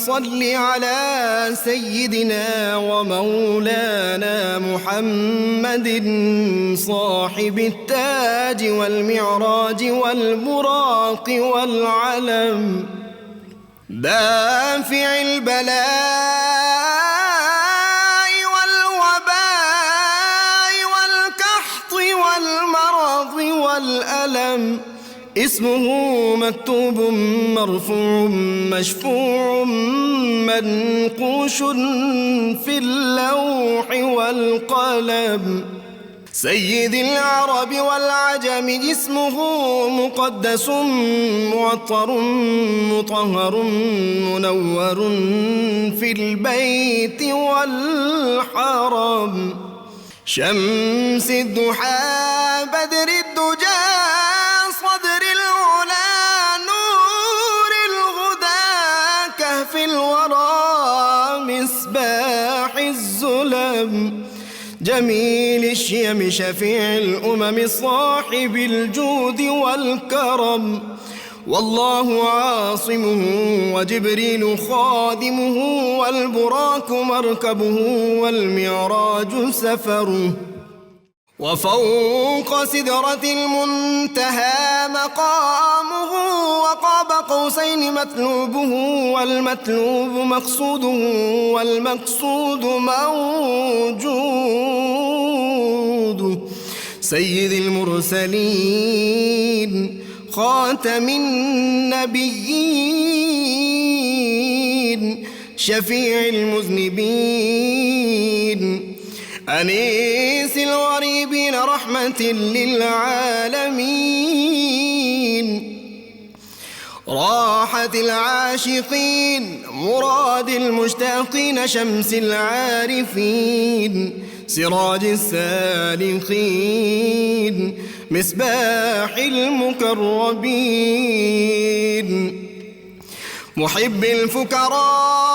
صل على سيدنا ومولانا محمد صاحب التاج والمعراج والبراق والعلم دافع البلاء والوباء والكحط والمرض والألم اسمه مكتوب مرفوع مشفوع منقوش في اللوح والقلم سيد العرب والعجم اسمه مقدس معطر مطهر منور في البيت والحرم شمس الضحى بدر الدجى صدر العلا نور الهدى كهف الورى مصباح الظلم جميل الشيم شفيع الأمم صاحب الجود والكرم والله عاصمه وجبريل خادمه والبراك مركبه والمعراج سفره وفوق سدرة المنتهى مقامه وقاب قوسين مطلوبه والمطلوب مقصوده والمقصود موجود سيد المرسلين خاتم النبيين شفيع المذنبين أنيس الغريبين رحمة للعالمين راحة العاشقين مراد المشتاقين شمس العارفين سراج السالخين مصباح المقربين محب الفكراء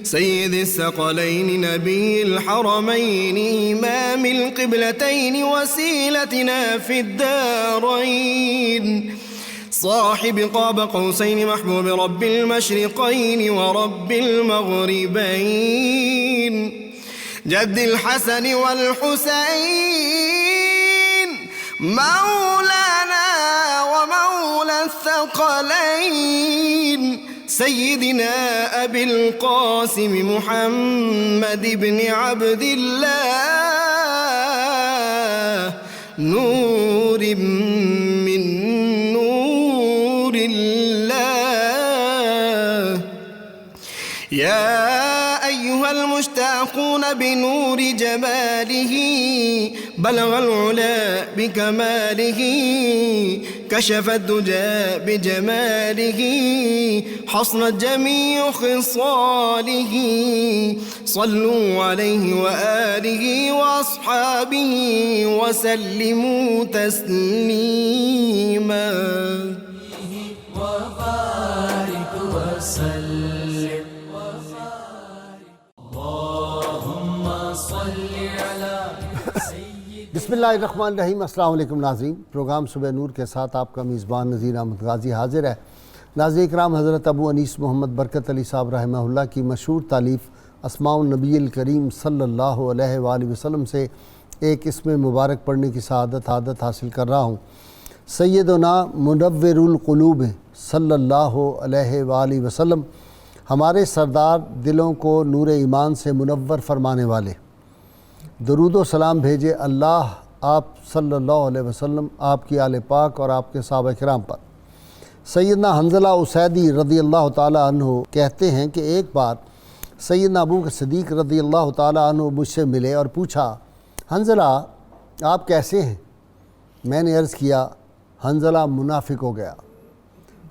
سيد الثقلين نبي الحرمين إمام القبلتين وسيلتنا في الدارين صاحب قاب قوسين محبوب رب المشرقين ورب المغربين جد الحسن والحسين مولانا ومولى الثقلين سيدنا أبي القاسم محمد بن عبد الله نور من نور الله يا أيها المشتاقون بنور جماله بلغ العلا بكماله كشف الدجى بجماله حصنت جميع خصاله صلوا عليه وآله وأصحابه وسلموا تسليما وبارك وسلم اللهم صل على بسم اللہ الرحمن الرحیم۔ السلام علیکم ناظرین، پروگرام صبح نور کے ساتھ آپ کا میزبان نذیر احمد غازی حاضر ہے۔ ناظرین اکرام، حضرت ابو انیس محمد برکت علی صاحب رحمہ اللہ کی مشہور تالیف اسماء النبی الکریم صلی اللہ علیہ وآلہ وسلم سے ایک اسم مبارک پڑھنے کی سعادت حاصل کر رہا ہوں۔ سیدنا منور القلوب صلی اللہ علیہ وآلہ وسلم، ہمارے سردار دلوں کو نور ایمان سے منور فرمانے والے، درود و سلام بھیجے اللہ آپ صلی اللہ علیہ وسلم، آپ کی آل پاک اور آپ کے صحابہ کرام پر۔ سیدنا حنظلہ اسیدی رضی اللہ تعالیٰ عنہ کہتے ہیں کہ ایک بار سیدنا ابو بکر صدیق رضی اللہ تعالیٰ عنہ مجھ سے ملے اور پوچھا، حنظلہ آپ کیسے ہیں؟ میں نے عرض کیا، حنظلہ منافق ہو گیا۔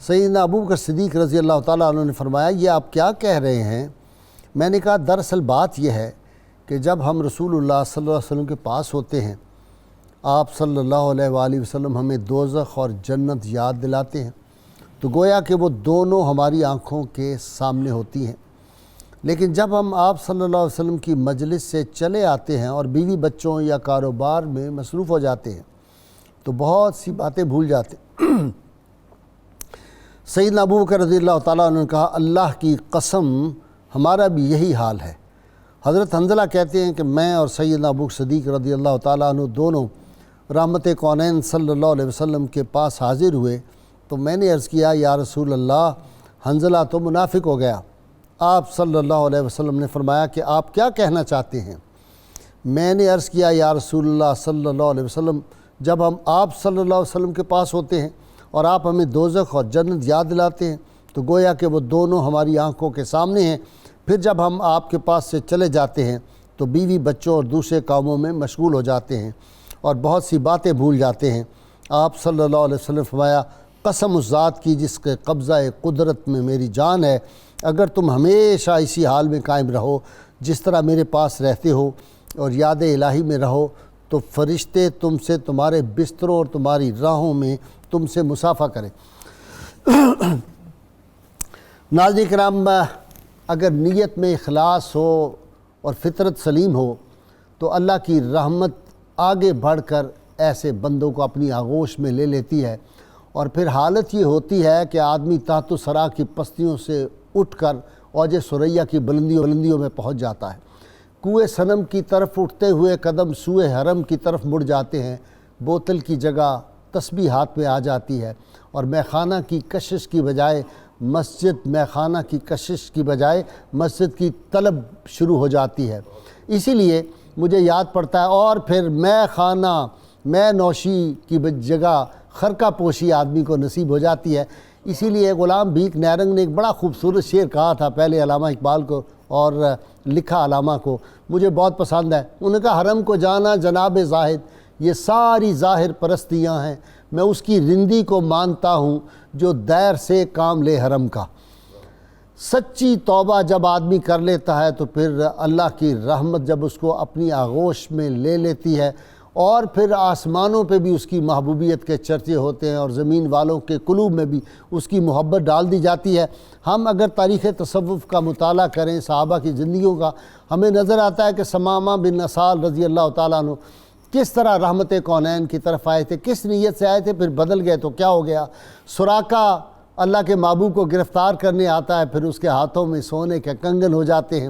سیدنا ابو بکر صدیق رضی اللہ تعالیٰ عنہ نے فرمایا، یہ آپ کیا کہہ رہے ہیں؟ میں نے کہا، دراصل بات یہ ہے کہ جب ہم رسول اللہ صلی اللہ علیہ وسلم کے پاس ہوتے ہیں، آپ صلی اللہ علیہ وآلہ وسلم ہمیں دوزخ اور جنت یاد دلاتے ہیں، تو گویا کہ وہ دونوں ہماری آنکھوں کے سامنے ہوتی ہیں۔ لیکن جب ہم آپ صلی اللہ علیہ وسلم کی مجلس سے چلے آتے ہیں اور بیوی بچوں یا کاروبار میں مصروف ہو جاتے ہیں تو بہت سی باتیں بھول جاتے ہیں۔ سیدنا ابو بکر رضی اللہ تعالیٰ عنہ نے کہا اللہ کی قسم ہمارا بھی یہی حال ہے۔ حضرت حنظلہ کہتے ہیں کہ میں اور سیدنا ابو بکر صدیق رضی اللہ تعالیٰ عنہ دونوں رحمت کونین صلی اللہ علیہ وسلم کے پاس حاضر ہوئے تو میں نے عرض کیا یا رسول اللہ حنظلہ تو منافق ہو گیا۔ آپ صلی اللہ علیہ وسلم نے فرمایا کہ آپ کیا کہنا چاہتے ہیں؟ میں نے عرض کیا یا رسول اللہ صلی اللہ علیہ وسلم جب ہم آپ صلی اللہ علیہ وسلم کے پاس ہوتے ہیں اور آپ ہمیں دوزخ اور جنت یاد دلاتے ہیں تو گویا کہ وہ دونوں ہماری آنکھوں کے سامنے ہیں، پھر جب ہم آپ کے پاس سے چلے جاتے ہیں تو بیوی بچوں اور دوسرے کاموں میں مشغول ہو جاتے ہیں اور بہت سی باتیں بھول جاتے ہیں۔ آپ صلی اللہ علیہ وسلم فرمایا قسم اس ذات کی جس کے قبضہ قدرت میں میری جان ہے، اگر تم ہمیشہ اسی حال میں قائم رہو جس طرح میرے پاس رہتے ہو اور یاد الہی میں رہو تو فرشتے تم سے تمہارے بستروں اور تمہاری راہوں میں تم سے مصافحہ کریں۔ ناظرین کرام، اگر نیت میں اخلاص ہو اور فطرت سلیم ہو تو اللہ کی رحمت آگے بڑھ کر ایسے بندوں کو اپنی آغوش میں لے لیتی ہے، اور پھر حالت یہ ہوتی ہے کہ آدمی تحت ثری کی پستیوں سے اٹھ کر اوج ثریا کی بلندیوں میں پہنچ جاتا ہے۔ کوہ صنم کی طرف اٹھتے ہوئے قدم سوئے حرم کی طرف مڑ جاتے ہیں، بوتل کی جگہ تسبیح ہاتھ میں آ جاتی ہے، اور میخانہ کی کشش کی بجائے مسجد کی طلب شروع ہو جاتی ہے۔ اسی لیے مجھے یاد پڑتا ہے، اور پھر میں نوشی کی جگہ خرقہ پوشی آدمی کو نصیب ہو جاتی ہے۔ اسی لیے غلام بھیک نیرنگ نے ایک بڑا خوبصورت شعر کہا تھا، پہلے علامہ اقبال کو اور لکھا علامہ کو، مجھے بہت پسند ہے۔ انہوں نے کہا حرم کو جانا جناب زاہد یہ ساری ظاہر پرستیاں ہیں، میں اس کی رندی کو مانتا ہوں جو دیر سے کام لے حرم کا۔ سچی توبہ جب آدمی کر لیتا ہے تو پھر اللہ کی رحمت جب اس کو اپنی آغوش میں لے لیتی ہے، اور پھر آسمانوں پہ بھی اس کی محبوبیت کے چرچے ہوتے ہیں اور زمین والوں کے قلوب میں بھی اس کی محبت ڈال دی جاتی ہے۔ ہم اگر تاریخ تصوف کا مطالعہ کریں، صحابہ کی زندگیوں کا، ہمیں نظر آتا ہے کہ ثمامہ بن اسال رضی اللہ تعالیٰ عنہ کس طرح رحمت کونین کی طرف آئے تھے، کس نیت سے آئے تھے، پھر بدل گئے تو کیا ہو گیا۔ سراقہ اللہ کے محبوب کو گرفتار کرنے آتا ہے، پھر اس کے ہاتھوں میں سونے کے کنگن ہو جاتے ہیں۔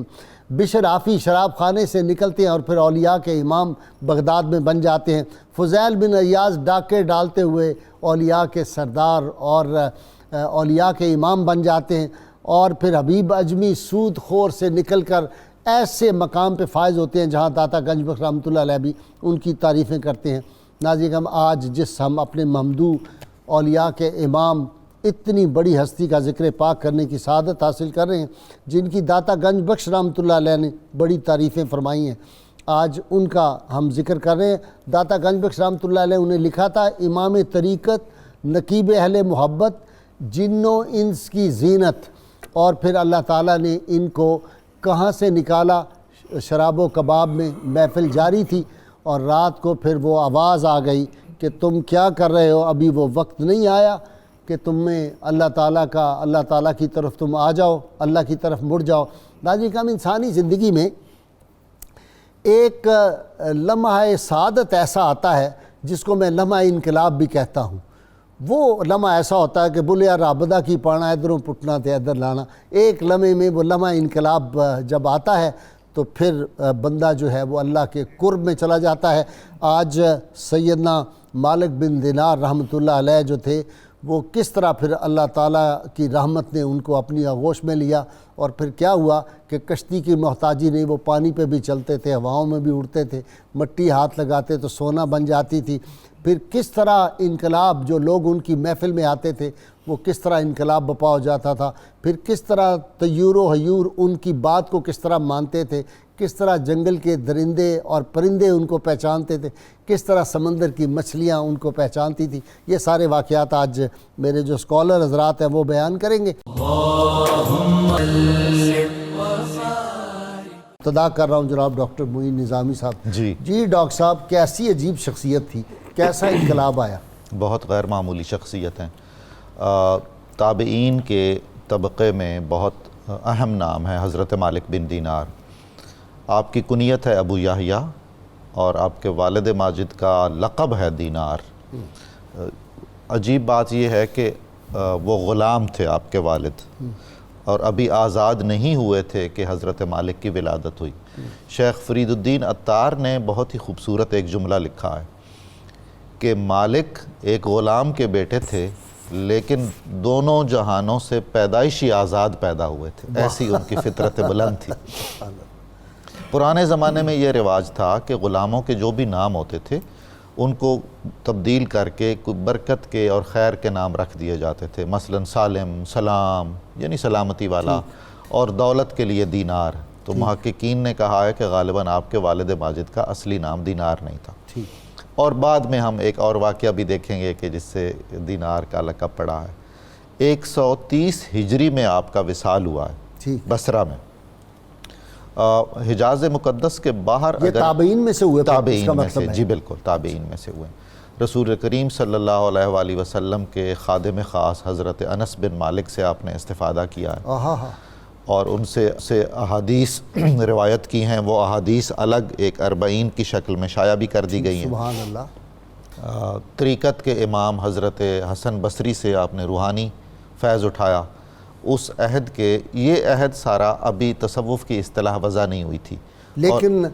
بشر آفی شراب خانے سے نکلتے ہیں اور پھر اولیاء کے امام بغداد میں بن جاتے ہیں۔ فضیل بن ایاز ڈاکے ڈالتے ہوئے اولیاء کے سردار اور اولیاء کے امام بن جاتے ہیں، اور پھر حبیب اجمی سود خور سے نکل کر ایسے مقام پہ فائز ہوتے ہیں جہاں داتا گنج بخش رحمۃ اللہ علیہ بھی ان کی تعریفیں کرتے ہیں۔ ناظرین ہم آج ہم اپنے ممدوح اولیاء کے امام اتنی بڑی ہستی کا ذکر پاک کرنے کی سعادت حاصل کر رہے ہیں جن کی داتا گنج بخش رحمۃ اللہ علیہ نے بڑی تعریفیں فرمائی ہیں، آج ان کا ہم ذکر کر رہے ہیں۔ داتا گنج بخش رحمۃ اللہ علیہ انہیں لکھا تھا امام طریقت، نقیب اہل محبت، جن و انس کی زینت، اور پھر اللہ تعالیٰ نے ان کو کہاں سے نکالا؟ شراب و کباب میں محفل جاری تھی، اور رات کو پھر وہ آواز آ گئی کہ تم کیا کر رہے ہو، ابھی وہ وقت نہیں آیا کہ تمہیں اللہ تعالیٰ کی طرف تم آ جاؤ، اللہ کی طرف مڑ جاؤ۔ ناظرین ہم انسانی زندگی میں ایک لمحہ سعادت ایسا آتا ہے جس کو میں لمحہ انقلاب بھی کہتا ہوں۔ وہ لمحہ ایسا ہوتا ہے کہ بولیا رابدہ کی پانا ادھروں پٹنا تے ادھر لانا، ایک لمحے میں وہ لمحہ انقلاب جب آتا ہے تو پھر بندہ جو ہے وہ اللہ کے قرب میں چلا جاتا ہے۔ آج سیدنا مالک بن دینار رحمۃ اللہ علیہ جو تھے وہ کس طرح پھر اللہ تعالیٰ کی رحمت نے ان کو اپنی آغوش میں لیا، اور پھر کیا ہوا کہ کشتی کی محتاجی نہیں، وہ پانی پہ بھی چلتے تھے، ہواؤں میں بھی اڑتے تھے، مٹی ہاتھ لگاتے تو سونا بن جاتی تھی۔ پھر کس طرح انقلاب جو لوگ ان کی محفل میں آتے تھے وہ کس طرح انقلاب بپا ہو جاتا تھا، پھر کس طرح طیور و حیور ان کی بات کو کس طرح مانتے تھے، کس طرح جنگل کے درندے اور پرندے ان کو پہچانتے تھے، کس طرح سمندر کی مچھلیاں ان کو پہچانتی تھی۔ یہ سارے واقعات آج میرے جو اسکالر حضرات ہیں وہ بیان کریں گے۔ ابتدا کر رہا ہوں جناب ڈاکٹر معین نظامی صاحب۔ جی ڈاکٹر صاحب، کیسی عجیب شخصیت تھی، کیسا انقلاب آیا؟ بہت غیر معمولی شخصیت ہیں، تابعین کے طبقے میں بہت اہم نام ہے حضرت مالک بن دینار. آپ کی کنیت ہے ابو یحییٰ اور آپ کے والد ماجد کا لقب ہے دینار. عجیب بات یہ ہے کہ وہ غلام تھے آپ کے والد اور ابھی آزاد نہیں ہوئے تھے کہ حضرت مالک کی ولادت ہوئی. شیخ فرید الدین عطار نے بہت ہی خوبصورت ایک جملہ لکھا ہے کہ مالک ایک غلام کے بیٹے تھے لیکن دونوں جہانوں سے پیدائشی آزاد پیدا ہوئے تھے. ایسی ان کی فطرت بلند تھی. پرانے زمانے میں یہ رواج تھا کہ غلاموں کے جو بھی نام ہوتے تھے ان کو تبدیل کر کے برکت کے اور خیر کے نام رکھ دیے جاتے تھے. مثلا سالم، سلام یعنی سلامتی والا، اور دولت کے لیے دینار. تو محققین نے کہا ہے کہ غالباً آپ کے والد ماجد کا اصلی نام دینار نہیں تھا. اور بعد میں ہم ایک اور واقعہ بھی دیکھیں گے کہ جس سے دینار کا لقب پڑا ہے. 130 ہجری میں آپ کا وصال ہوا ہے بصرہ میں. حجاز مقدس کے باہر یہ تابعین میں سے ہوئے؟ تابعین میں سے، جی بالکل تابعین میں سے ہوئے. رسول کریم صلی اللہ علیہ وآلہ وسلم کے خادم خاص حضرت انس بن مالک سے آپ نے استفادہ کیا ہے اور ان سے احادیث روایت کی ہیں. وہ احادیث الگ ایک 40 کی شکل میں شائع بھی کر دی گئی ہیں. سبحان اللہ. طریقت کے امام حضرت حسن بصری سے آپ نے روحانی فیض اٹھایا. اس عہد کے یہ عہد سارا ابھی تصوف کی اصطلاح وضع نہیں ہوئی تھی لیکن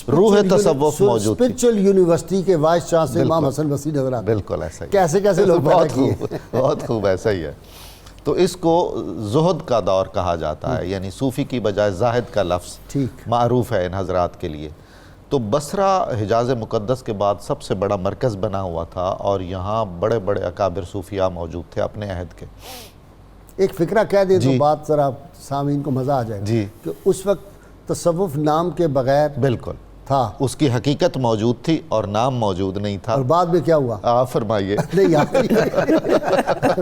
روح تصوف موجود تھی. اسپرچل یونیورسٹی کے وائس چانسلر امام حسن بصری نظر آتے. بالکل ایسا ہی. کیسے لوگ پیدا کیے. بہت خوب ایسا ہی ہے. تو اس کو زہد کا دور کہا جاتا ہے، یعنی صوفی کی بجائے زاہد کا لفظ معروف ہے ان حضرات کے لیے. تو بصرہ حجاز مقدس کے بعد سب سے بڑا مرکز بنا ہوا تھا اور یہاں بڑے بڑے اکابر صوفیاء موجود تھے اپنے عہد کے. ایک فکرہ کہہ دیں تو بات ذرا سامعین کو مزہ آ جائے گا کہ اس وقت تصوف نام کے بغیر بالکل تھا، اس کی حقیقت موجود تھی اور نام موجود نہیں تھا. اور بعد میں کیا ہوا؟ آپ فرمائیے.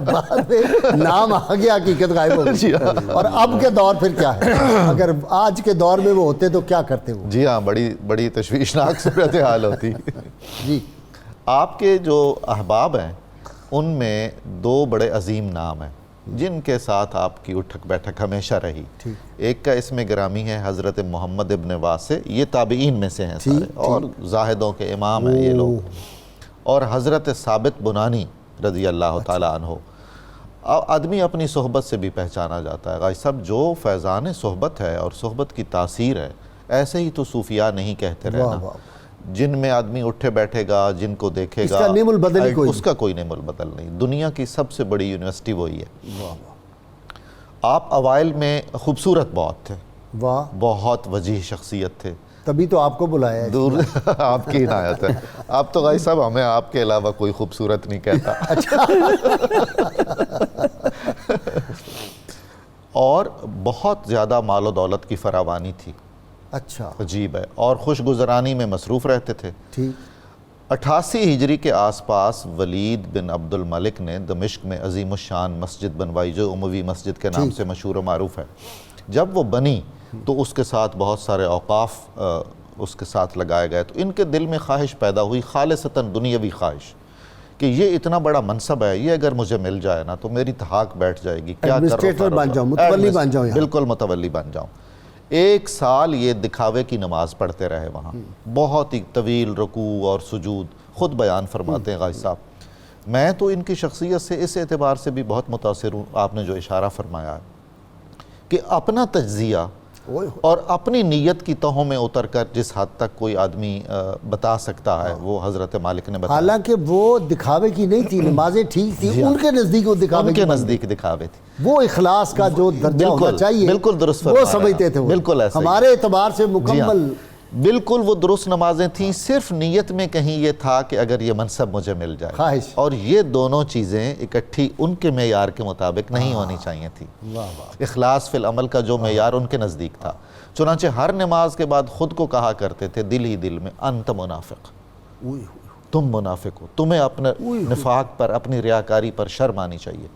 بعد میں نام آ گیا، حقیقت غائب ہو گئی. اور اب کے دور پھر کیا ہے؟ اگر آج کے دور میں وہ ہوتے تو کیا کرتے وہ؟ جی ہاں، بڑی تشویشناک صورتحال ہوتی. جی آپ کے جو احباب ہیں ان میں 2 بڑے عظیم نام ہیں جن کے ساتھ آپ کی اٹھک بیٹھک ہمیشہ رہی. ایک کا اسم گرامی ہے حضرت محمد ابن واسع، یہ تابعین میں سے ہیں سارے اور زاہدوں کے امام ہیں یہ لوگ. اور حضرت ثابت بنانی رضی اللہ تعالیٰ عنہ. آدمی اپنی صحبت سے بھی پہچانا جاتا ہے. غازی صاحب جو فیضان صحبت ہے اور صحبت کی تاثیر ہے، ایسے ہی تو صوفیاء نہیں کہتے رہنا. جن میں آدمی اٹھے بیٹھے گا، جن کو دیکھے گا، اس کا کوئی نیم البدل نہیں. دنیا کی سب سے بڑی یونیورسٹی وہی ہے. آپ اوائل میں خوبصورت بہت تھے، بہت وجیح شخصیت تھے، تبھی تو آپ کو بلایا ہے. دور آپ کی عنایت ہے. آپ تو غازی صاحب ہمیں آپ کے علاوہ کوئی خوبصورت نہیں کہتا. اور بہت زیادہ مال و دولت کی فراوانی تھی. اچھا عجیب ہے. اور خوش گزرانی میں مصروف رہتے تھے. 88 ہجری کے آس پاس ولید بن عبد الملک نے دمشق میں عظیم الشان مسجد بنوائی جو اموی مسجد کے نام سے مشہور و معروف ہے. جب وہ بنی تو اس کے ساتھ بہت سارے اوقاف اس کے ساتھ لگائے گئے. تو ان کے دل میں خواہش پیدا ہوئی، خالصتاً دنیاوی خواہش، کہ یہ اتنا بڑا منصب ہے، یہ اگر مجھے مل جائے نا تو میری تحاک بیٹھ جائے گی. کیا ایڈمنسٹریٹر بن جاؤں، متولی بن جاؤں. بالکل متولی بن جاؤں. 1 سال یہ دکھاوے کی نماز پڑھتے رہے وہاں، بہت ہی طویل رکوع اور سجود. خود بیان فرماتے ہیں غازی صاحب، میں تو ان کی شخصیت سے اس اعتبار سے بھی بہت متاثر ہوں، آپ نے جو اشارہ فرمایا ہے کہ اپنا تجزیہ اور اپنی نیت کی تہوں میں اتر کر جس حد تک کوئی آدمی بتا سکتا ہے وہ حضرت مالک نے بتایا. حالانکہ وہ دکھاوے کی نہیں تھی، نمازیں ٹھیک تھی، ان کے نزدیک وہ دکھاوے کی، ان کے نزدیک دکھاوے تھی. وہ اخلاص کا جو درجہ ہونا چاہیے بالکل درست فرمایا، وہ سمجھتے تھے. بالکل ایسا ہمارے اعتبار سے مکمل بالکل وہ درست نمازیں تھیں. صرف نیت میں کہیں یہ تھا کہ اگر یہ منصب مجھے مل جائے، خواہش. اور یہ دونوں چیزیں اکٹھی ان کے معیار کے مطابق نہیں ہونی چاہیے تھی. اخلاص فی العمل کا جو معیار ان کے نزدیک تھا. چنانچہ ہر نماز کے بعد خود کو کہا کرتے تھے دل ہی دل میں، انت منافق، تم منافق ہو، تمہیں اپنے نفاق پر، اپنی ریاکاری پر شرم آنی چاہیے.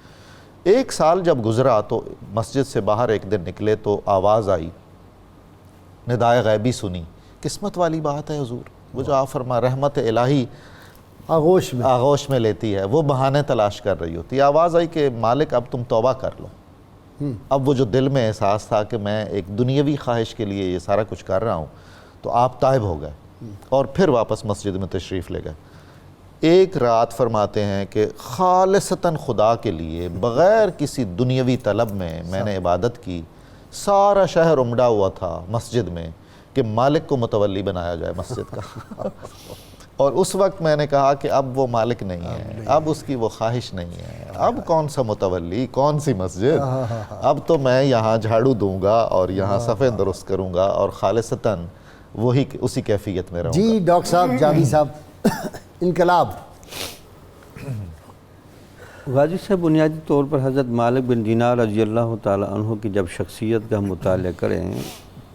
1 سال جب گزرا تو مسجد سے باہر ایک دن نکلے تو آواز آئی، ندائے غیبی سنی. قسمت والی بات ہے حضور، وہ جو آپ فرما رحمت الہی آغوش میں لیتی ہے، وہ بہانے تلاش کر رہی ہوتی. آواز آئی کہ مالک اب تم توبہ کر لو. اب وہ جو دل میں احساس تھا کہ میں ایک دنیاوی خواہش کے لیے یہ سارا کچھ کر رہا ہوں، تو آپ تائب ہو گئے اور پھر واپس مسجد میں تشریف لے گئے۔ ایک رات فرماتے ہیں کہ خالصتاً خدا کے لیے بغیر کسی دنیاوی طلب میں نے عبادت کی، سارا شہر امڑا ہوا تھا مسجد میں کہ مالک کو متولی بنایا جائے مسجد کا اور اس وقت میں نے کہا کہ اب وہ مالک نہیں ہے، اب اس کی وہ خواہش نہیں ہے، اب کون سا متولی، کون سی مسجد، اب تو میں یہاں جھاڑو دوں گا اور یہاں صفیں درست کروں گا اور خالصتاً وہی اسی کیفیت میں رہوں گا۔ جی ڈاکٹر صاحب، جاوی صاحب، انقلاب۔ غازی صاحب، بنیادی طور پر حضرت مالک بن دینار رضی اللہ تعالیٰ عنہ کی جب شخصیت کا ہم مطالعہ کریں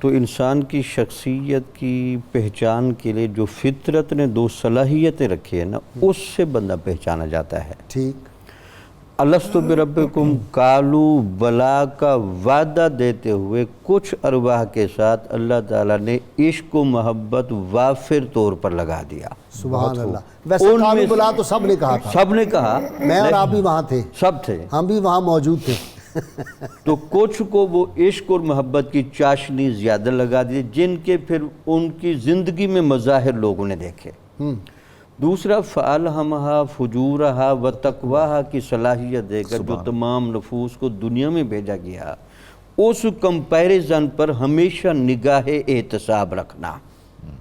تو انسان کی شخصیت کی پہچان کے لیے جو فطرت نے دو صلاحیتیں رکھی ہیں نا، اس سے بندہ پہچانا جاتا ہے۔ ٹھیک۔ الست بربکم قالوا بلا کا وعدہ دیتے ہوئے کچھ ارواح کے ساتھ اللہ تعالیٰ نے عشق و محبت وافر طور پر لگا دیا۔ سبحان اللہ۔ ویسے قالوا بلا تو سب نے کہا تھا، سب نے کہا، میں اور آپ بھی وہاں تھے، سب تھے، ہم بھی وہاں موجود تھے۔ تو کچھ کو وہ عشق اور محبت کی چاشنی زیادہ لگا دی جن کے پھر ان کی زندگی میں مظاہر لوگوں نے دیکھے۔ دوسرا فَأَلْهَمَهَا فُجُورَهَا وَتَقْوَاهَا کی صلاحیت دے کر جو تمام نفوس کو دنیا میں بھیجا گیا، اس کمپیریزن پر ہمیشہ نگاہ احتساب رکھنا۔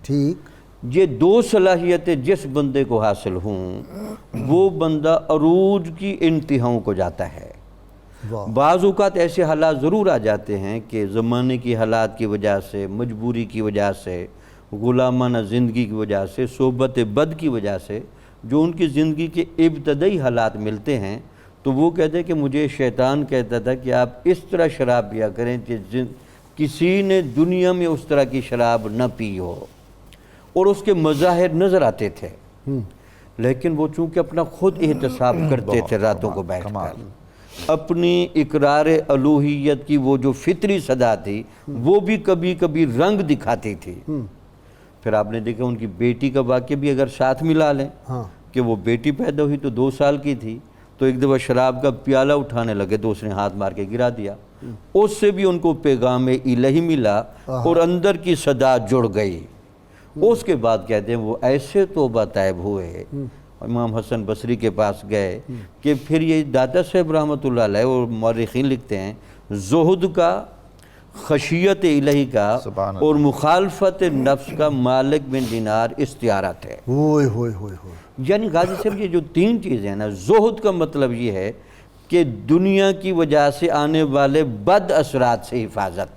ٹھیک۔ یہ دو صلاحیتیں جس بندے کو حاصل ہوں وہ بندہ عروج کی انتہاؤں کو جاتا ہے۔ بعض اوقات ایسے حالات ضرور آ جاتے ہیں کہ زمانے کی حالات کی وجہ سے، مجبوری کی وجہ سے، غلامانہ زندگی کی وجہ سے، صحبت بد کی وجہ سے جو ان کی زندگی کے ابتدائی حالات ملتے ہیں، تو وہ کہتے ہیں کہ مجھے شیطان کہتا تھا کہ آپ اس طرح شراب پیا کریں کہ کسی نے دنیا میں اس طرح کی شراب نہ پی ہو، اور اس کے مظاہر نظر آتے تھے، لیکن وہ چونکہ اپنا خود احتساب کرتے تھے راتوں کو بیٹھ کر، اپنی اقرار الوہیت کی وہ جو فطری صدا تھی وہ بھی کبھی کبھی رنگ دکھاتی تھی۔ پھر آپ نے دیکھا ان کی بیٹی کا واقعہ بھی اگر ساتھ ملا لیں کہ وہ بیٹی پیدا ہوئی تو 2 سال کی تھی، تو ایک دفعہ شراب کا پیالہ اٹھانے لگے تو اس نے ہاتھ مار کے گرا دیا، اس سے بھی ان کو پیغام الہی ملا اور اندر کی صدا جڑ گئی۔ اس کے بعد کہتے ہیں وہ ایسے توبہ طائب ہوئے، امام حسن بصری کے پاس گئے کہ پھر یہ دادا صاحب رحمۃ اللہ علیہ اور مورخین لکھتے ہیں زہد کا، خشیت الہی کا اور مخالفت نفس کا مالک بن دینار استعارت ہے۔ یعنی غازی صاحب یہ جو 3 چیزیں ہیں نا، زہد کا مطلب یہ ہے کہ دنیا کی وجہ سے آنے والے بد اثرات سے حفاظت،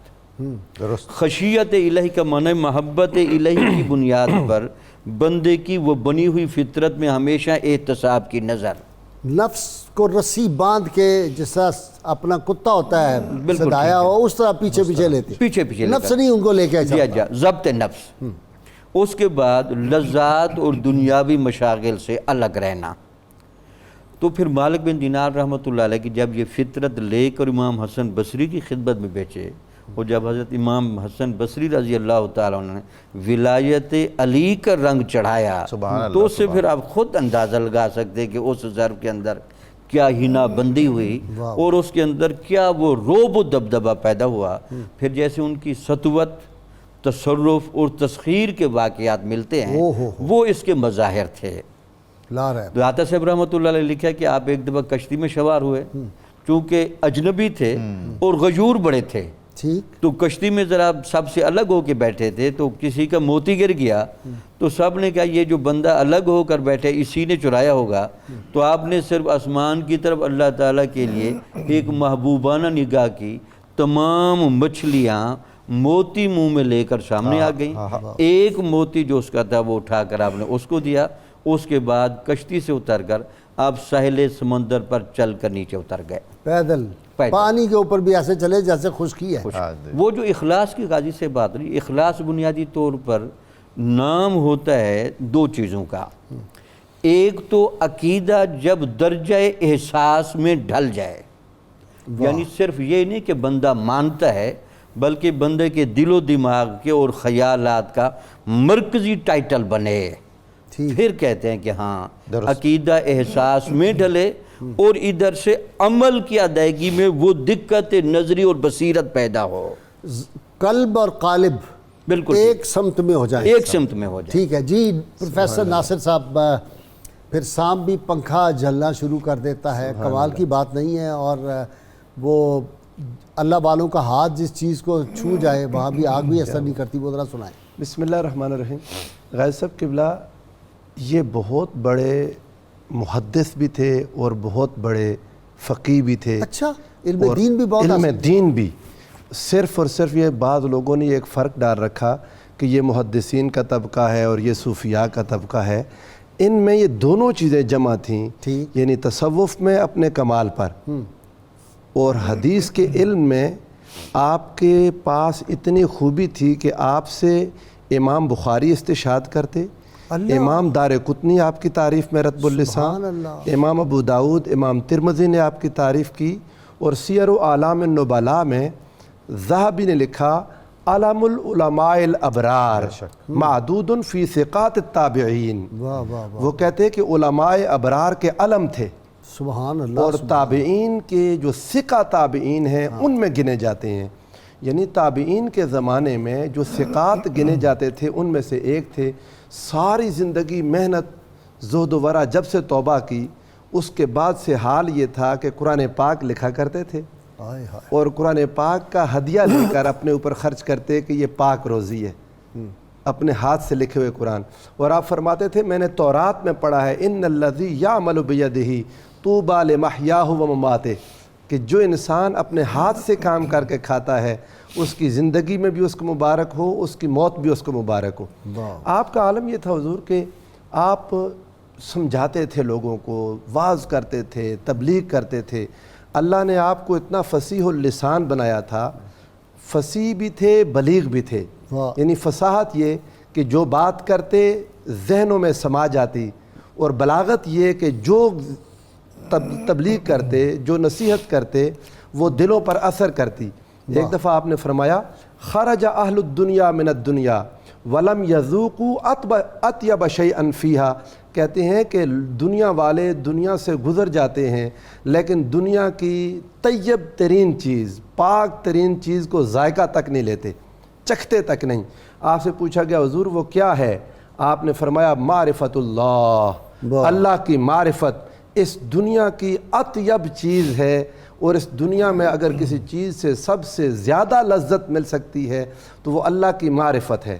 خشیت الہی کا معنی محبت الہی کی بنیاد پر بندے کی وہ بنی ہوئی فطرت میں ہمیشہ احتساب کی نظر، نفس کو رسی باندھ کے جس طرح اپنا کتا ہوتا ہے صدایا ہو اس طرح پیچھے پیچھے لیتے، نفس نہیں ان کو لے کے جا ضبط نفس۔ اس کے بعد لذات اور دنیاوی مشاغل سے الگ رہنا۔ تو پھر مالک بن دینار رحمۃ اللہ علیہ کی جب یہ فطرت لے کر امام حسن بصری کی خدمت میں بیچے، اور جب حضرت امام حسن بصری رضی اللہ تعالیٰ عنہ نے ولایت علی کا رنگ چڑھایا، تو اس سے پھر آپ خود اندازہ لگا سکتے کہ اس ظرف کے اندر کیا ہنا بندی ہوئی اور اس کے اندر کیا وہ روب و دبدبہ پیدا ہوا۔ پھر جیسے ان کی سطوت، تصرف اور تسخیر کے واقعات ملتے ہیں وہ اس کے مظاہر تھے۔ داتا صاحب رحمۃ اللہ علیہ لکھا کہ آپ ایک دفعہ کشتی میں سوار ہوئے، چونکہ اجنبی تھے اور غیور بڑے تھے، تو کشتی میں ذرا سب سے الگ ہو کے بیٹھے تھے، تو کسی کا موتی گر گیا تو سب نے کہا یہ جو بندہ الگ ہو کر بیٹھے اسی نے چرایا ہوگا، تو آپ نے صرف آسمان کی طرف اللہ تعالیٰ کے لیے ایک محبوبانہ نگاہ کی، تمام مچھلیاں موتی منہ میں لے کر سامنے آ گئیں، ایک موتی جو اس کا تھا وہ اٹھا کر آپ نے اس کو دیا، اس کے بعد کشتی سے اتر کر آپ ساحل سمندر پر چل کر نیچے اتر گئے، پیدل پانی کے اوپر بھی ایسے چلے جیسے خشکی ہے۔ وہ جو اخلاص کی غازی سے بات رہی، اخلاص بنیادی طور پر نام ہوتا ہے 2 چیزوں کا، ایک تو عقیدہ جب درجہ احساس میں ڈھل جائے، یعنی صرف یہ نہیں کہ بندہ مانتا ہے بلکہ بندے کے دل و دماغ کے اور خیالات کا مرکزی ٹائٹل بنے، پھر کہتے ہیں کہ ہاں عقیدہ احساس میں ڈھلے اور ادھر سے عمل کی ادائیگی میں وہ دقت نظری اور بصیرت پیدا ہو، قلب اور قالب بالکل ایک سمت میں ہو جائیں، ایک سمت میں ہو جائے۔ ٹھیک ہے جی پروفیسر ناصر صاحب، پھر سانپ بھی پنکھا جھلنا شروع کر دیتا ہے، کمال کی بات نہیں ہے، اور وہ اللہ والوں کا ہاتھ جس چیز کو چھو جائے وہاں بھی آگ بھی اثر نہیں کرتی، وہ ذرا سنائیں۔ بسم اللہ الرحمن الرحیم۔ غازی صاحب قبلہ یہ بہت بڑے محدث بھی تھے اور بہت بڑے فقیہ بھی تھے، اچھا علم دین بھی بہت علم دین بھی، صرف اور صرف یہ بعض لوگوں نے ایک فرق ڈال رکھا کہ یہ محدثین کا طبقہ ہے اور یہ صوفیاء کا طبقہ ہے، ان میں یہ دونوں چیزیں جمع تھیں، یعنی تصوف میں اپنے کمال پر اور حدیث کے علم میں آپ کے پاس اتنی خوبی تھی کہ آپ سے امام بخاری استشہاد کرتے، امام دار قطنی آپ کی تعریف میں رتب اللسان، امام ابو داود، امام ترمذی نے آپ کی تعریف کی، اور سیر و اعلام النبلاء میں ذہبی نے لکھا علم العلماء الابرار معدود فی ثقات التابعین، وہ کہتے کہ علماء ابرار کے علم تھے، سبحان اللہ، اور تابعین کے جو ثقہ تابعین ہیں ان میں گنے جاتے ہیں، یعنی تابعین کے زمانے میں جو ثقات گنے جاتے تھے ان میں سے ایک تھے۔ ساری زندگی محنت زہد و ورع جب سے توبہ کی اس کے بعد سے حال یہ تھا کہ قرآن پاک لکھا کرتے تھے اور قرآن پاک کا ہدیہ لے کر اپنے اوپر خرچ کرتے کہ یہ پاک روزی ہے، اپنے ہاتھ سے لکھے ہوئے قرآن، اور آپ فرماتے تھے میں نے تورات میں پڑھا ہے ان الذی یعمل بیدہ طوبی لمحیاہ ومماتہ، کہ جو انسان اپنے ہاتھ سے کام کر کے کھاتا ہے اس کی زندگی میں بھی اس کو مبارک ہو، اس کی موت بھی اس کو مبارک ہو۔ آپ کا عالم یہ تھا حضور کہ آپ سمجھاتے تھے لوگوں کو، واعظ کرتے تھے، تبلیغ کرتے تھے، اللہ نے آپ کو اتنا فصیح اللسان بنایا تھا، فصیح بھی تھے بلیغ بھی تھے، یعنی فصاحت یہ کہ جو بات کرتے ذہنوں میں سما جاتی، اور بلاغت یہ کہ جو تبلیغ کرتے، جو نصیحت کرتے وہ دلوں پر اثر کرتی۔ ایک دفعہ آپ نے فرمایا خرج اہل الدنیا من الدنیا ولم یذوقوا اطیب شیئا فیہا، کہتے ہیں کہ دنیا والے دنیا سے گزر جاتے ہیں لیکن دنیا کی طیب ترین چیز، پاک ترین چیز کو ذائقہ تک نہیں لیتے، چکھتے تک نہیں۔ آپ سے پوچھا گیا حضور وہ کیا ہے؟ آپ نے فرمایا معرفت اللہ، اللہ کی معرفت اس دنیا کی اطیب چیز ہے، اور اس دنیا میں اگر کسی چیز سے سب سے زیادہ لذت مل سکتی ہے تو وہ اللہ کی معرفت ہے۔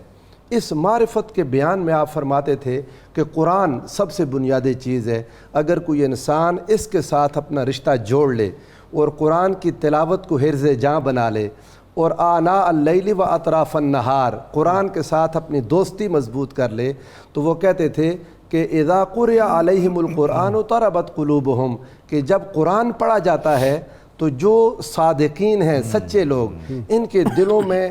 اس معرفت کے بیان میں آپ فرماتے تھے کہ قرآن سب سے بنیادی چیز ہے، اگر کوئی انسان اس کے ساتھ اپنا رشتہ جوڑ لے اور قرآن کی تلاوت کو حرز جاں بنا لے اور آناء اللیل و اطراف النہار قرآن کے ساتھ اپنی دوستی مضبوط کر لے، تو وہ کہتے تھے کہ اذا قرئ علیہم القرآن طربت قلوبہم، کہ جب قرآن پڑھا جاتا ہے تو جو صادقین ہیں، سچے لوگ، ان کے دلوں میں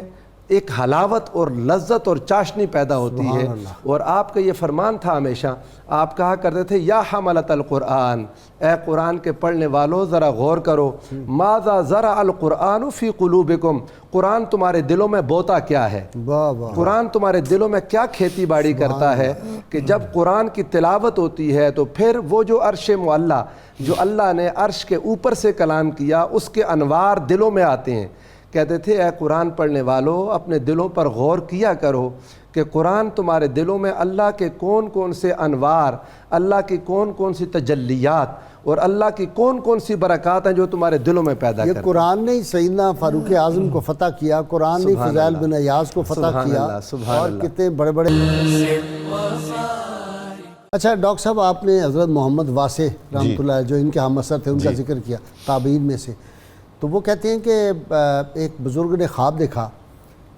ایک حلاوت اور لذت اور چاشنی پیدا ہوتی ہے۔ اور آپ کا یہ فرمان تھا ہمیشہ، آپ کہا کرتے تھے یا حملۃ القرآن، اے قرآن کے پڑھنے والوں ذرا غور کرو، ماذا زرع القرآن فی قلوبکم، قرآن تمہارے دلوں میں بوتا کیا ہے، قرآن تمہارے دلوں میں کیا کھیتی باڑی کرتا ہے کہ جب قرآن کی تلاوت ہوتی ہے تو پھر وہ جو عرش معلیٰ، جو اللہ نے عرش کے اوپر سے کلام کیا، اس کے انوار دلوں میں آتے ہیں۔ کہتے تھے اے قرآن پڑھنے والوں اپنے دلوں پر غور کیا کرو کہ قرآن تمہارے دلوں میں اللہ کے کون کون سے انوار، اللہ کی کون کون سی تجلیات اور اللہ کی کون کون سی برکات ہیں جو تمہارے دلوں میں پیدا کرتے ہیں۔ یہ قرآن نے سیدنا فاروق اعظم کو فتح کیا، قرآن نے فضائل بن عیاض کو فتح کیا، اور کتنے بڑے بڑے۔ اچھا ڈاکٹر صاحب، آپ نے حضرت محمد واسع رحمۃ اللہ جو ان کے ہم اثر تھے ان کا ذکر کیا تابعین میں سے، تو وہ کہتے ہیں کہ ایک بزرگ نے خواب دیکھا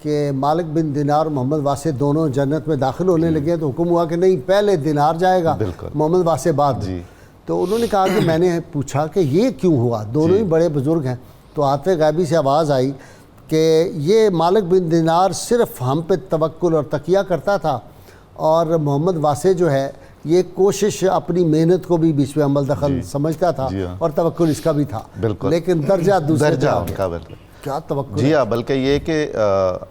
کہ مالک بن دینار اور محمد واسع دونوں جنت میں داخل ہونے لگے، تو حکم ہوا کہ نہیں پہلے دینار جائے گا، محمد واسع بعد۔ تو انہوں نے کہا کہ میں نے پوچھا کہ یہ کیوں ہوا، دونوں ہی بڑے بزرگ ہیں، تو آتے غیبی سے آواز آئی کہ یہ مالک بن دینار صرف ہم پہ توکل اور تقیہ کرتا تھا، اور محمد واسع جو ہے یہ کوشش اپنی محنت کو بھی بیچ میں عمل دخل سمجھتا تھا، اور توکل اس کا بھی تھا، لیکن درجہ دوسرے کا کیا توکل۔ جی ہاں، بلکہ یہ کہ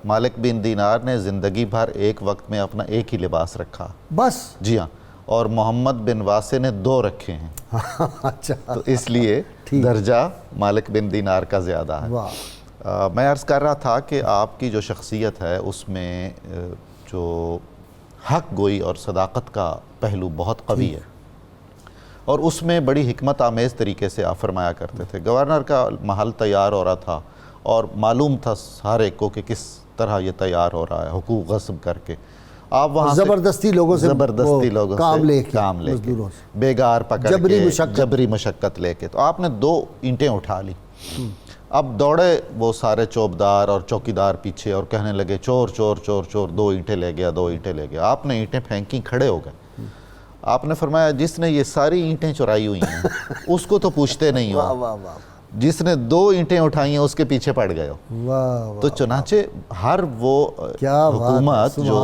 مالک بن دینار نے زندگی بھر ایک وقت میں اپنا ایک ہی لباس رکھا، بس۔ جی ہاں، اور محمد بن واسع نے 2 رکھے ہیں، اچھا تو اس لیے درجہ مالک بن دینار کا زیادہ ہے۔ میں عرض کر رہا تھا کہ آپ کی جو شخصیت ہے اس میں جو حق گوئی اور صداقت کا پہلو بہت قوی ہے، اور اس میں بڑی حکمت آمیز طریقے سے آپ فرمایا کرتے تھے۔ گورنر کا محل تیار ہو رہا تھا اور معلوم تھا ہر ایک کو کہ کس طرح یہ تیار ہو رہا ہے، حقوق غصب کر کے آپ وہاں زبردستی لوگوں سے کام لے کے بیگار پکڑ کے جبری مشقت لے کے، تو آپ نے 2 اینٹیں اٹھا لی۔ اب دوڑے وہ سارے چوبدار اور چوکیدار پیچھے اور کہنے لگے چور چور چور چور، 2 اینٹیں لے گیا 2 اینٹیں لے گیا۔ آپ نے اینٹیں پھینکی، کھڑے ہو گئے۔ آپ نے فرمایا جس نے یہ ساری اینٹیں چرائی ہوئی ہیں اس کو تو پوچھتے نہیں ہو، جس نے 2 اینٹیں اٹھائی ہیں اس کے پیچھے پڑ گئے ہو۔ تو چنانچہ ہر وہ حکومت جو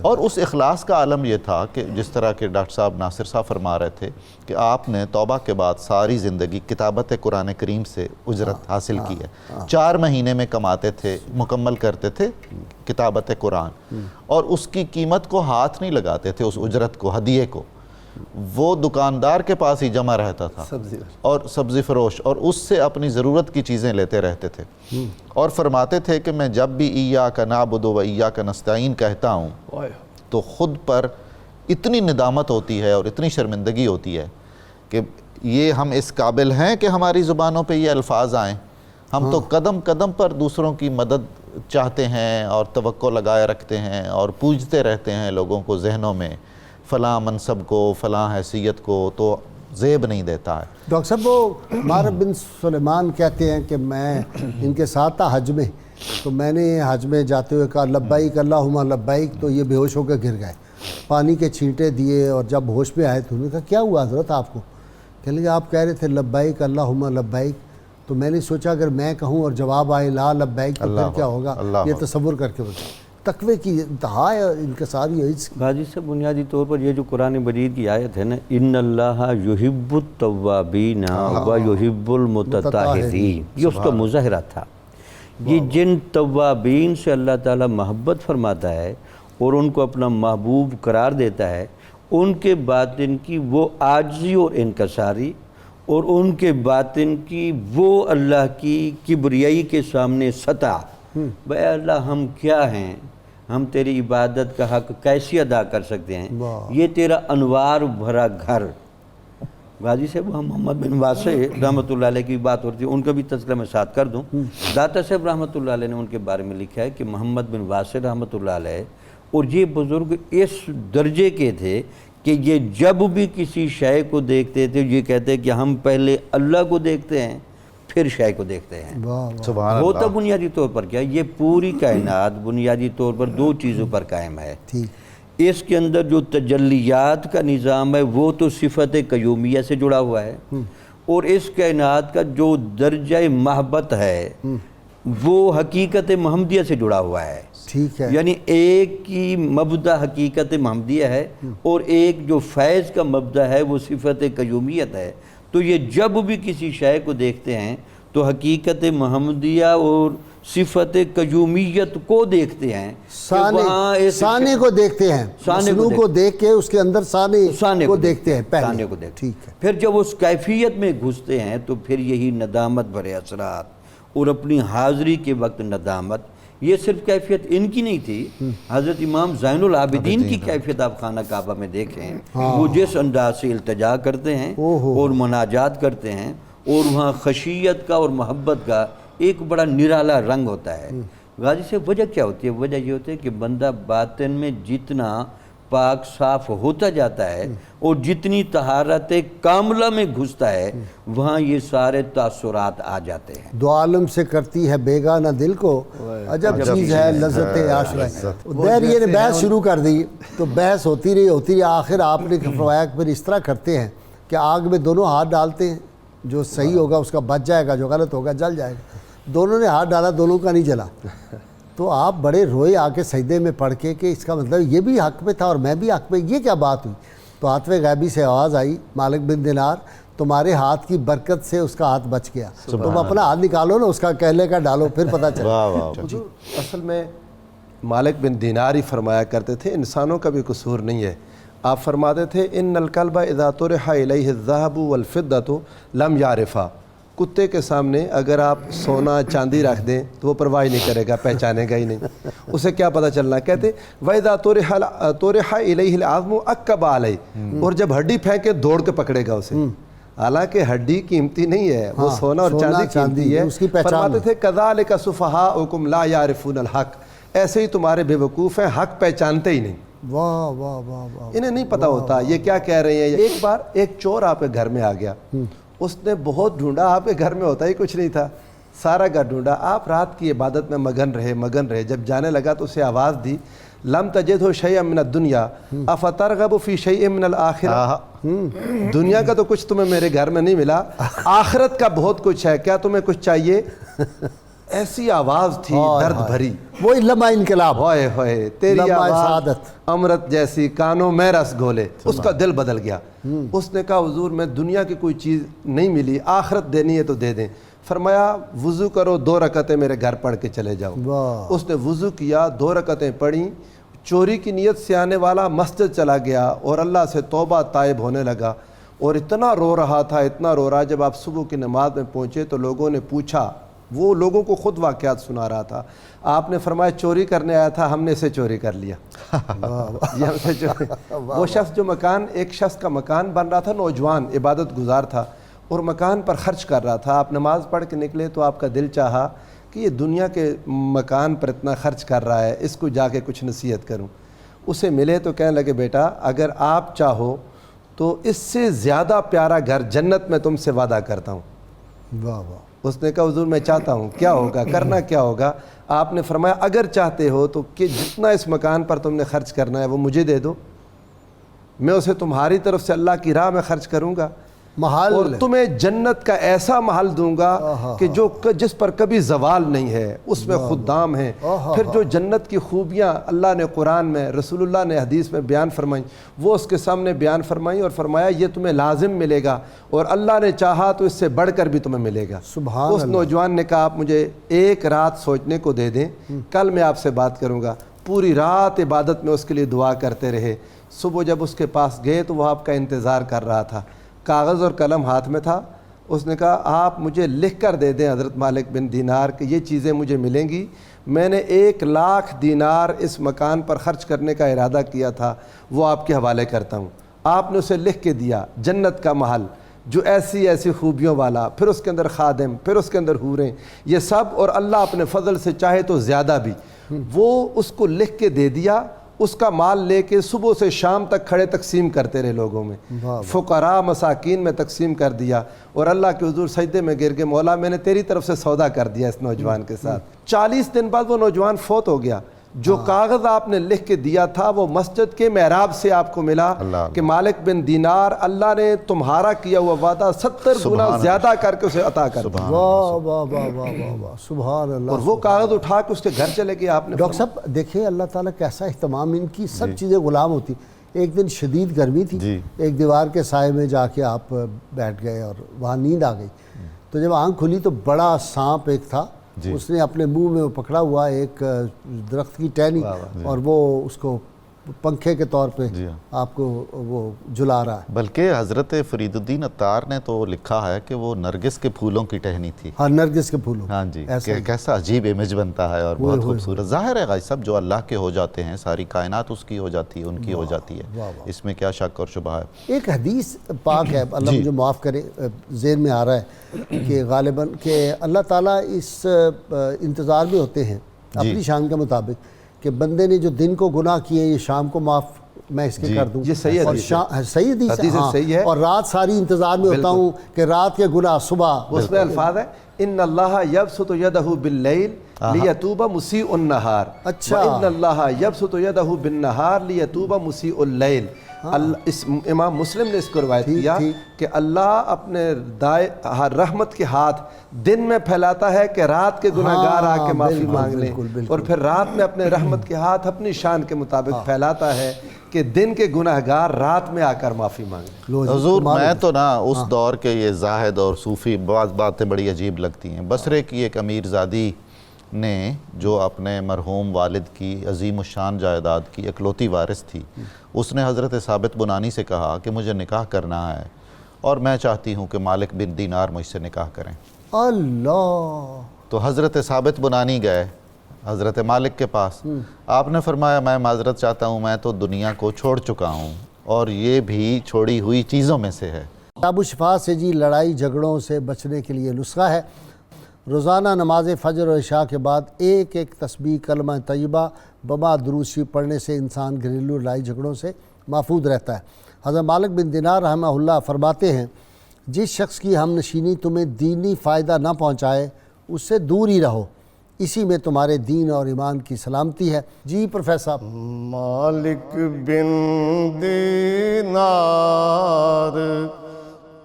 اور اس اخلاص کا عالم یہ تھا کہ جس طرح کہ ڈاکٹر صاحب ناصر صاحب فرما رہے تھے کہ آپ نے توبہ کے بعد ساری زندگی کتابت قرآن کریم سے اجرت حاصل کی ہے، 4 مہینے میں کماتے تھے، مکمل کرتے تھے کتابت قرآن، اور اس کی قیمت کو ہاتھ نہیں لگاتے تھے، اس اجرت کو، ہدیے کو، وہ دکاندار کے پاس ہی جمع رہتا تھا اور سبزی فروش، اور اس سے اپنی ضرورت کی چیزیں لیتے رہتے تھے، اور فرماتے تھے کہ میں جب بھی ایاک نعبد و ایاک نستعین کہتا ہوں تو خود پر اتنی ندامت ہوتی ہے اور اتنی شرمندگی ہوتی ہے کہ یہ ہم اس قابل ہیں کہ ہماری زبانوں پہ یہ الفاظ آئیں۔ ہم تو قدم قدم پر دوسروں کی مدد چاہتے ہیں اور توقع لگائے رکھتے ہیں اور پوجتے رہتے ہیں لوگوں کو ذہنوں میں، فلاں منصب کو، فلاں حیثیت کو، تو زیب نہیں دیتا ہے۔ ڈاکٹر صاحب وہ معرف بن سلیمان کہتے ہیں کہ میں ان کے ساتھ تھا حج میں، تو میں نے حج میں جاتے ہوئے کہا لبیک اللہم لبیک، تو یہ بے ہوش ہو کے گر گئے، پانی کے چھینٹے دیے، اور جب ہوش میں آئے تو انہوں نے کہا کیا ہوا حضرت آپ کو؟ کہنے لگے آپ کہہ رہے تھے لبیک اللہم لبیک، تو میں نے سوچا اگر میں کہوں اور جواب آئے لا لبیک تو پھر کیا ہوگا، یہ تصور کر کے بتائیں۔ تقوی کی انتہا ہے انکساری ہے اس کی۔ غازی سے بنیادی طور پر یہ جو قرآن مجید کی آیت ہے نا، ان اللہ یحب التوابین و یحب المتطہرین، یہ اس کا مظاہرہ تھا۔ یہ جن توابین سے اللہ تعالیٰ محبت فرماتا ہے اور ان کو اپنا محبوب قرار دیتا ہے، ان کے باطن کی وہ عاجزی اور انکساری، اور ان کے باطن کی وہ اللہ کی کبریائی کے سامنے سطح، بے اللہ ہم کیا ہیں، ہم تیری عبادت کا حق کیسے ادا کر سکتے ہیں، یہ تیرا انوار بھرا گھر۔ غازی صاحب محمد بن واسع رحمۃ اللہ علیہ کی بات ہوتی ہے، ان کا بھی تذکرہ میں ساتھ کر دوں۔ داتا صاحب رحمۃ اللہ علیہ نے ان کے بارے میں لکھا ہے کہ محمد بن واسع رحمۃ اللہ علیہ اور یہ بزرگ اس درجے کے تھے کہ یہ جب بھی کسی شے کو دیکھتے تھے یہ کہتے کہ ہم پہلے اللہ کو دیکھتے ہیں پھر شے کو دیکھتے ہیں۔ سبحان ہوتا اللہ۔ بنیادی طور پر کیا، یہ پوری کائنات بنیادی طور پر 2 چیزوں پر قائم ہے۔ اس کے اندر جو تجلیات کا نظام ہے وہ تو صفت قیومیہ سے جڑا ہوا ہے، اور اس کائنات کا جو درجہ محبت ہے وہ حقیقت محمدیہ سے جڑا ہوا ہے۔ ٹھیک ہے، یعنی ایک کی مبدا حقیقت محمدیہ ہے اور ایک جو فیض کا مبدا ہے وہ صفت قیومیت ہے۔ تو یہ جب بھی کسی شے کو دیکھتے ہیں تو حقیقت محمدیہ اور صفت قیومیت کو دیکھتے ہیں، سانے کو دیکھتے ہیں، مصنوع کو دیکھ کے اس کے اندر سانے کو دیکھتے ہیں پہلے۔ ٹھیک ہے، پھر جب اس کیفیت میں گھستے ہیں تو پھر یہی ندامت بھرے اثرات اور اپنی حاضری کے وقت ندامت، یہ صرف کیفیت ان کی نہیں تھی، حضرت امام زین العابدین کی کیفیت آپ خانہ کعبہ میں دیکھیں، وہ جس انداز سے التجا کرتے ہیں اور مناجات کرتے ہیں، اور وہاں خشیت کا اور محبت کا ایک بڑا نرالا رنگ ہوتا ہے۔ غازی سے وجہ کیا ہوتی ہے؟ وجہ یہ ہوتی ہے کہ بندہ باطن میں جتنا پاک صاف ہوتا جاتا ہے اور جتنی طہارت کاملہ میں گھستا ہے وہاں یہ سارے تاثرات آ جاتے ہیں۔ دو عالم سے کرتی ہے بیگانہ دل کو، عجب چیز ہے لذت عاشقہ۔ دیر یہ نے بحث شروع کر دی تو بحث ہوتی رہی، آخر آپ نے فرمایا کہ پھر اس طرح کرتے ہیں کہ آگ میں دونوں ہاتھ ڈالتے ہیں، جو صحیح ہوگا اس کا بچ جائے گا، جو غلط ہوگا جل جائے گا۔ دونوں نے ہاتھ ڈالا، دونوں کا نہیں جلا، تو آپ بڑے روئے آ کے سجدے میں پڑھ کے کہ اس کا مطلب یہ بھی حق پہ تھا اور میں بھی حق پہ، یہ کیا بات ہوئی؟ تو ہاتھ غیبی سے آواز آئی، مالک بن دینار تمہارے ہاتھ کی برکت سے اس کا ہاتھ بچ گیا، تم اپنا ہاتھ نکالو نا، اس کا کہلے کا ڈالو، پھر پتہ چلا۔ اصل میں مالک بن دینار ہی فرمایا کرتے تھے انسانوں کا بھی قصور نہیں ہے، آپ فرماتے تھے ان الکلب اذا طرح الیہ الذهب والفضۃ لم یعرفا، کتے کے سامنے اگر آپ سونا چاندی رکھ دیں تو وہ پرواہ نہیں کرے گا، پہچانے گا ہی نہیں، اسے کیا پتہ چلنا. کہتے وَإِذَا طُرِحَ إِلَيْهِ الْعَظْمُ أَكَّبَ عَلَيْهِ، اور جب ہڈی پھینکے دوڑ کے پکڑے گا اسے. حالانکہ ہڈی قیمتی نہیں ہے، وہ سونا اور چاندی قیمتی ہے. فرماتے تھے كَذَلِكَ صُفَحَاؤُكُمْ لَا يَعْرِفُونَ الْحَقَّ، ایسے ہی تمہارے بے وقوف ہیں، حق پہچانتے ہی نہیں. واہ واہ واہ واہ، انہیں نہیں پتہ ہوتا یہ کیا کہہ رہے ہیں. ایک بار ایک چور آپ کے گھر میں آ گیا، اس نے بہت ڈھونڈا، آپ کے گھر میں ہوتا ہی کچھ نہیں تھا، سارا گھر ڈھونڈا. آپ رات کی عبادت میں مگن رہے. جب جانے لگا تو اسے آواز دی لم تجدہ شیئا من الدنیا افترغب فی شیئا من الآخرہ، دنیا کا تو کچھ تمہیں میرے گھر میں نہیں ملا، آخرت کا بہت کچھ ہے، کیا تمہیں کچھ چاہیے؟ ایسی آواز تھی درد بھری، وہی لمحہ انقلاب، ہوئے ہوئے تیری لمحہ آواز سعادت، امرت جیسی کانوں میں رس گھولے. اس کا دل بدل گیا. اس نے کہا حضور میں دنیا کی کوئی چیز نہیں ملی، آخرت دینی ہے تو دے دیں. فرمایا وضو کرو، 2 رکعتیں میرے گھر پڑھ کے چلے جاؤ. اس نے وضو کیا، 2 رکعتیں پڑھیں، چوری کی نیت سے آنے والا مسجد چلا گیا اور اللہ سے توبہ تائب ہونے لگا. اور اتنا رو رہا تھا، جب آپ صبح کی نماز میں پہنچے تو لوگوں نے پوچھا، وہ لوگوں کو خود واقعات سنا رہا تھا. آپ نے فرمایا چوری کرنے آیا تھا، ہم نے اسے چوری کر لیا. یہ ہم سے چوری. وہ شخص جو ایک شخص کا مکان بن رہا تھا، نوجوان عبادت گزار تھا اور مکان پر خرچ کر رہا تھا. آپ نماز پڑھ کے نکلے تو آپ کا دل چاہا کہ یہ دنیا کے مکان پر اتنا خرچ کر رہا ہے، اس کو جا کے کچھ نصیحت کروں. اسے ملے تو کہنے لگے بیٹا اگر آپ چاہو تو اس سے زیادہ پیارا گھر جنت میں تم سے وعدہ کرتا ہوں. واہ واہ. اس نے کہا حضور میں چاہتا ہوں، کیا ہوگا، کرنا کیا ہوگا؟ آپ نے فرمایا اگر چاہتے ہو تو کہ جتنا اس مکان پر تم نے خرچ کرنا ہے وہ مجھے دے دو، میں اسے تمہاری طرف سے اللہ کی راہ میں خرچ کروں گا محل، اور تمہیں جنت کا ایسا محل دوں گا کہ جس پر کبھی زوال نہیں ہے، اس میں خدام ہیں. پھر جو جنت کی خوبیاں اللہ نے قرآن میں، رسول اللہ نے حدیث میں بیان فرمائیں، وہ اس کے سامنے بیان فرمائیں اور فرمایا یہ تمہیں لازم ملے گا اور اللہ نے چاہا تو اس سے بڑھ کر بھی تمہیں ملے گا. سبحان اس نوجوان نے کہا آپ مجھے 1 رات سوچنے کو دے دیں، کل میں آپ سے بات کروں گا. پوری رات عبادت میں اس کے لیے دعا کرتے رہے. صبح جب اس کے پاس گئے تو وہ آپ کا انتظار کر رہا تھا، کاغذ اور قلم ہاتھ میں تھا. اس نے کہا آپ مجھے لکھ کر دے دیں حضرت مالک بن دینار کہ یہ چیزیں مجھے ملیں گی، میں نے 1,00,000 دینار اس مکان پر خرچ کرنے کا ارادہ کیا تھا، وہ آپ کے حوالے کرتا ہوں. آپ نے اسے لکھ کے دیا جنت کا محل جو ایسی ایسی خوبیوں والا، پھر اس کے اندر خادم، پھر اس کے اندر حوریں، یہ سب، اور اللہ اپنے فضل سے چاہے تو زیادہ بھی. وہ اس کو لکھ کے دے دیا. اس کا مال لے کے صبح سے شام تک کھڑے تقسیم کرتے رہے لوگوں میں، فقراء مساکین میں تقسیم کر دیا. اور اللہ کے حضور سجدے میں گر کے مولا میں نے تیری طرف سے سودا کر دیا اس نوجوان کے ساتھ. 40 دن بعد وہ نوجوان فوت ہو گیا. جو کاغذ آپ نے لکھ کے دیا تھا وہ مسجد کے محراب سے آپ کو ملا کہ مالک بن دینار اللہ نے تمہارا کیا ہوا وعدہ 70 گنا زیادہ کر کے اسے عطا کر دیا. واہ واہ واہ واہ واہ، سبحان اللہ. اور وہ کاغذ اٹھا کے اس کے گھر چلے گئے. آپ نے ڈاکٹر صاحب دیکھیں اللہ تعالیٰ کیسا اہتمام، ان کی سب چیزیں غلام ہوتی. ایک دن شدید گرمی تھی، ایک دیوار کے سائے میں جا کے آپ بیٹھ گئے اور وہاں نیند آ گئی. تو جب آنکھ کھلی تو بڑا سانپ ایک تھا، اس نے اپنے منہ میں پکڑا ہوا ایک درخت کی ٹہنی اور وہ اس کو پنکھے کے طور پہ آپ کو وہ جلا رہا ہے. بلکہ حضرت فرید الدین عطار نے تو لکھا ہے کہ وہ نرگس کے پھولوں کی ٹہنی تھی. ہاں نرگس کے پھولوں. ہاں جی، کیسا عجیب امیج بنتا ہے اور بہت خوبصورت. ظاہر ہے غازی صاحب جو اللہ کے ہو جاتے ہیں ساری کائنات اس کی ہو جاتی ہے، ان کی ہو جاتی ہے، اس میں کیا شک اور شبہ ہے. ایک حدیث پاک ہے، اللہ مجھے معاف کرے، ذہن میں آ رہا ہے کہ غالباً کہ اللہ تعالیٰ اس انتظار میں ہوتے ہیں اپنی شان کے مطابق کہ بندے نے جو دن کو گناہ کیے یہ شام کو معاف میں اس کے کر دوں. یہ صحیح حدیث ہے، صحیح حدیث ہے. اور رات ساری انتظار میں ہوتا ہوں کہ رات کے گناہ صبح. اس میں الفاظ ہے ان اللہ یبسط یدہ باللیل لیتوب مسیء النہار. اچھا، ان اللہ یبسط یدہ بالنہار لیتوب مسیء اللیل. امام مسلم نے اس کو روایت کیا کہ اللہ اپنے رحمت کے ہاتھ دن میں پھیلاتا ہے کہ رات کے گناہگار آ کے معافی مانگ لیں، اور پھر رات میں اپنے رحمت کے ہاتھ اپنی شان کے مطابق پھیلاتا ہے کہ دن کے گناہگار رات میں آ کر معافی مانگیں. حضور میں تو نا اس دور کے یہ زاہد اور صوفی بعض باتیں بڑی عجیب لگتی ہیں. بصرے کی ایک امیر زادی نے جو اپنے مرحوم والد کی عظیم الشان جائیداد کی اکلوتی وارث تھی، اس نے حضرت ثابت بنانی سے کہا کہ مجھے نکاح کرنا ہے اور میں چاہتی ہوں کہ مالک بن دینار مجھ سے نکاح کریں۔ اللہ! تو حضرت ثابت بنانی گئے حضرت مالک کے پاس، آپ نے فرمایا میں معذرت چاہتا ہوں، میں تو دنیا کو چھوڑ چکا ہوں اور یہ بھی چھوڑی ہوئی چیزوں میں سے ہے۔ کتاب الشفاء سے جی لڑائی جھگڑوں سے بچنے کے لیے نسخہ ہے۔ روزانہ نماز فجر و عشاء کے بعد ایک ایک تسبیح کلمہ طیبہ بما درود شریف پڑھنے سے انسان گھریلو لڑائی جھگڑوں سے محفوظ رہتا ہے۔ حضرت مالک بن دینار رحمہ اللہ فرماتے ہیں جس شخص کی ہم نشینی تمہیں دینی فائدہ نہ پہنچائے اس سے دور ہی رہو، اسی میں تمہارے دین اور ایمان کی سلامتی ہے۔ جی پروفیسر صاحب۔ مالک بن دینار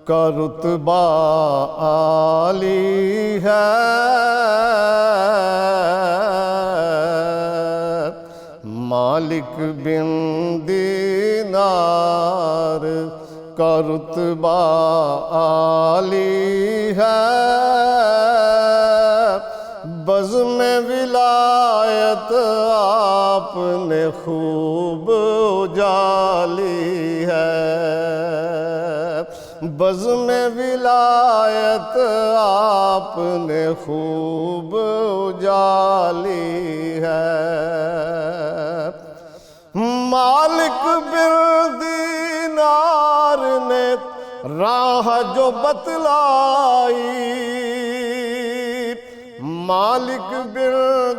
کا رتبہ عالی ہے، مالک بن دینار کا رتبہ عالی ہے، بزم ولایت آپ نے خوب اجالی ہے، بزم ولایت آپ نے خوب اجالی ہے، مالک بن دینار نے راہ جو بتلائی، مالک بن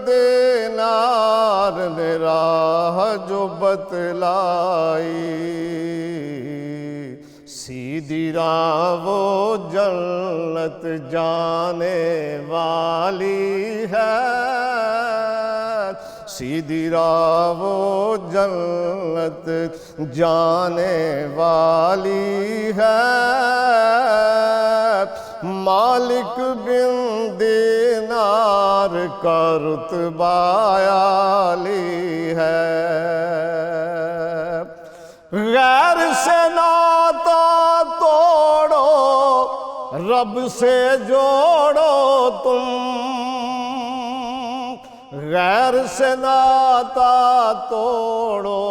دینار نے راہ جو بتلائی، سیدھی راہ وہ جنت جانے والی ہے، سیدھی راہ وہ جنت جانے والی ہے، مالک بن دینار کا رتبہ عالی ہے، غیر سے ناتا توڑو رب سے جوڑو تم، غیر سے ناتا توڑو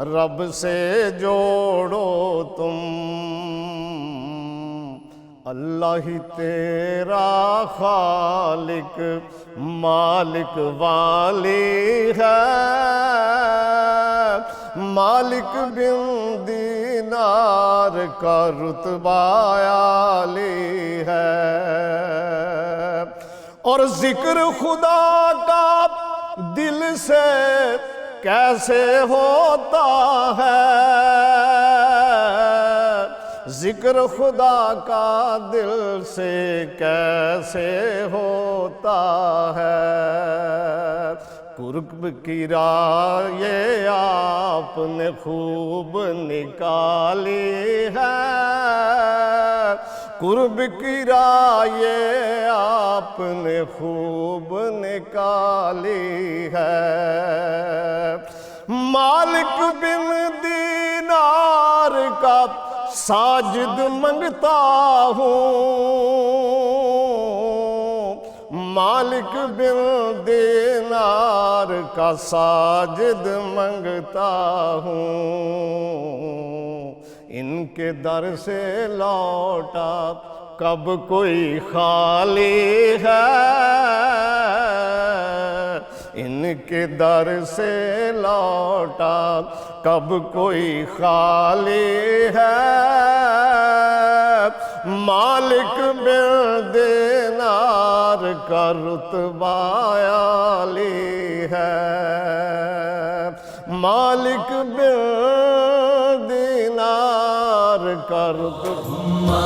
رب سے جوڑو تم، اللہ ہی تیرا خالق مالک والی ہے، مالک بن دینار کا رتبہ عالی ہے، اور ذکر خدا کا دل سے کیسے ہوتا ہے، ذکر خدا کا دل سے کیسے ہوتا ہے، قرب کی راہ یہ آپ نے خوب نکالی ہے، قرب کی راہ یہ آپ نے خوب نکالی ہے، مالک بن دینار کا ساجد منگتا ہوں، مالک بن دینار کا ساجد منگتا ہوں، ان کے در سے لوٹا کب کوئی خالی ہے، ان کے در سے لوٹا کب کوئی خالی ہے، مالک بن دینار کا رتبہ عالی ہے، مالک بن دینار کا رتبہ